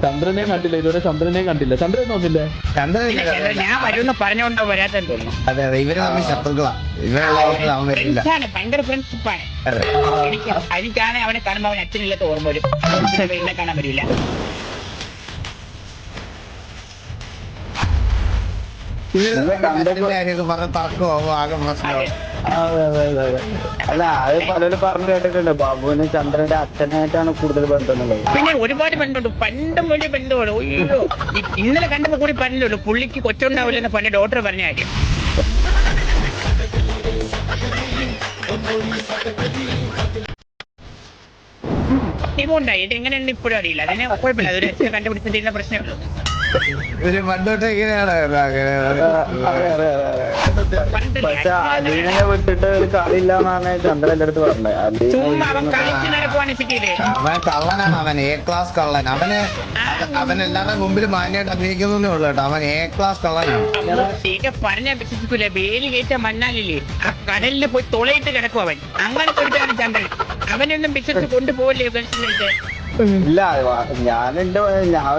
ചന്ദ്രനെയും കണ്ടില്ല ഇതുവരെ, ചന്ദ്രനെയും കണ്ടില്ല. ചന്ദ്രൻ നോക്കില്ലേ? ഞാൻ വരുന്ന പറഞ്ഞോണ്ടോ വരാത്തെന്ന് തോന്നുന്നു. അതെ അതെ, ഇവര് തമ്മിൽ ശത്രുക്കളാ. ഇവരുള്ള അവൻ വരില്ല. ഭയങ്കര ഫ്രണ്ട്ഷിപ്പാണ്. എനിക്കാണ് അവനെ കാണുമ്പോ അവൻ അച്ഛനില്ലാത്ത ഓർമ്മ വരും. എന്നെ കാണാൻ വരില്ല. ആകെ പ്രശ്നമാവും. അല്ല അത് പലരും പറഞ്ഞു കേട്ടിട്ടുണ്ട്, ബാബുവിന് ചന്ദ്രന്റെ അച്ഛനായിട്ടാണ് കൂടുതൽ ബന്ധം എന്നുള്ളത്. പിന്നെ ഒരുപാട് ബന്ധമുണ്ട്, പണ്ടും വലിയ ബന്ധമാണ്. അയ്യോ, ഇന്നലെ കണ്ടപ്പോ കൂടി പറഞ്ഞല്ലോ പുള്ളിക്ക് കൊച്ചുണ്ടാവില്ലെന്ന് പണ്ട് ഡോക്ടർ പറഞ്ഞ കാര്യം. ഇതുണ്ടായി, ഇത് എങ്ങനെയുണ്ട് ഇപ്പോഴും അറിയില്ല. അതിനെ കുഴപ്പമില്ല, അതൊരു കണ്ടുപിടിച്ചിട്ടുള്ള പ്രശ്നമുള്ളൂ. ഇവര് പണ്ടോട്ട് ഇങ്ങനെയാണ്. പക്ഷെ അലീനെ വിട്ടിട്ട് ഒരു കളിയില്ല എന്നാണ് ചന്ദ്രൻ എന്റെ അടുത്ത് പറഞ്ഞത്. ചുമ്മാ അവൻ കളിച്ച് നടക്കുവാണ് സിറ്റിയില്. അവൻ കള്ളനാണ്, അവൻ എ ക്ലാസ് കള്ളൻ. അവൻ എല്ലാവരുടെ മുമ്പിൽ മാന്യമായിട്ട് അഭിനയിക്കുന്നേ ഉള്ളു കേട്ടോ. അവൻ എ ക്ലാസ് കള്ളനാണ്. പറഞ്ഞ വിശ്വസിക്കൂല, വേലി കയറ്റ മണ്ണാലില്ലേ, ആ കടലിൽ പോയി തുളയിട്ട് കിടക്കും അവൻ. അങ്ങനത്തെ ഒരു ചന്ദ്രൻ. അവനൊന്നും വിശ്വസിച്ച് കൊണ്ടുപോകല്ലേ ഗൾഫിലേക്ക്. ഇല്ല, ഞാൻ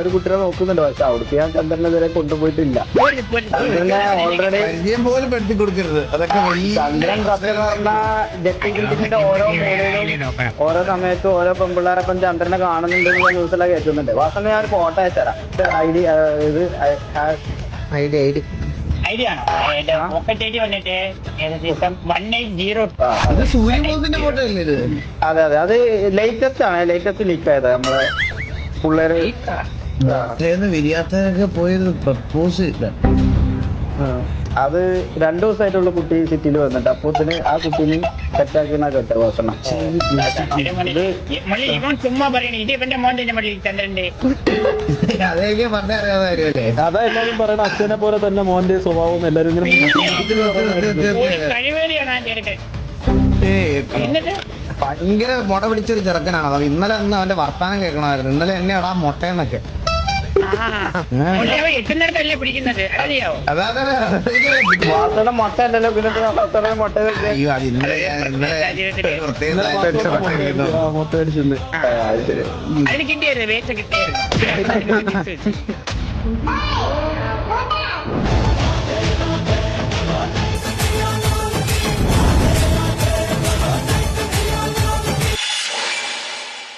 ഒരു കുട്ടിയെ നോക്കുന്നുണ്ട്, പക്ഷെ അവിടേക്ക് ഞാൻ ചന്ദ്രനെ ഇതുവരെ കൊണ്ടുപോയിട്ടില്ല. ഓൾറെഡി പരിചയം പോലും പെടുത്തി കൊടുക്കരുത്. അതൊക്കെ ചന്ദ്രൻ സത്യം പറഞ്ഞാൽ ജെട്ടി ക്രിക്കറ്റിന്റെ ഓരോ മൂലയിലും ഓരോ സമയത്തും ഓരോ പെൺപിള്ളേരപ്പം ചന്ദ്രനെ കാണുന്നുണ്ടെന്ന് ന്യൂസിലൊക്കെ കേൾക്കുന്നുണ്ട്. വാസന ഞാൻ ഫോട്ടോ അയച്ചുതരാം. ഐഡിയ ആണോ? പോക്കറ്റ് ഐഡി വന്നിട്ട് ഏകദേശം 180. ഇത് സൂര്യബോധത്തിന്റെ ഫോട്ടോ അല്ലേ ഇത്? അതെ അതെ, അത് ലേറ്റസ്റ്റ് ആണ്, ലേറ്റസ്റ്റ് ലീക്ക് ആയത്. നമ്മളെ പിള്ളേര് വിരിയാത്തൊക്കെ പോയത് പ്രപ്പോസ് ചെയ്ത. അത് 2 ദിവസമായിട്ടുള്ള കുട്ടി സിറ്റിയിൽ വന്നിട്ട് അപ്പൂത്തിന് ആ കുട്ടീനെ സെറ്റാക്കുന്ന കേട്ട വാസന. ഇവൻ ചുമ്മാ പറയണേ, ഇത് ഇവന്റെ മോൻ തന്നെ മതി ചന്ദ്രന്റെ. അതൊക്കെ പറഞ്ഞ അറിയാവുന്ന കാര്യമല്ലേ? അതാ എല്ലാരും പറയണ, അച്ഛനെ പോലെ തന്നെ മോന്റെ സ്വഭാവം എല്ലാരും കഴിവേറിയാണ് ആ ചേട്ടൻ. എന്നിട്ട് ഭയങ്കര മുട പിടിച്ചൊരു ചെറുക്കനാണ്. അത് ഇന്നലെ ഒന്ന് അവന്റെ വർത്താനം കേൾക്കണമായിരുന്നു. ഇന്നലെ എന്നെ എടാ മുട്ടയെന്നൊക്കെ. എത്തുന്നിടത്തല്ലേ പിടിക്കുന്നത്, അറിയാവോ? വാസന മുട്ട അല്ലല്ലോ, പിന്നെ മുട്ട അയ്യോ, അത് ഇന്നലെ മുട്ട അടിച്ചിട്ടുണ്ട്. അതിന് കിട്ടിയായിരുന്നു, വേച്ച കിട്ടിയായിരുന്നു.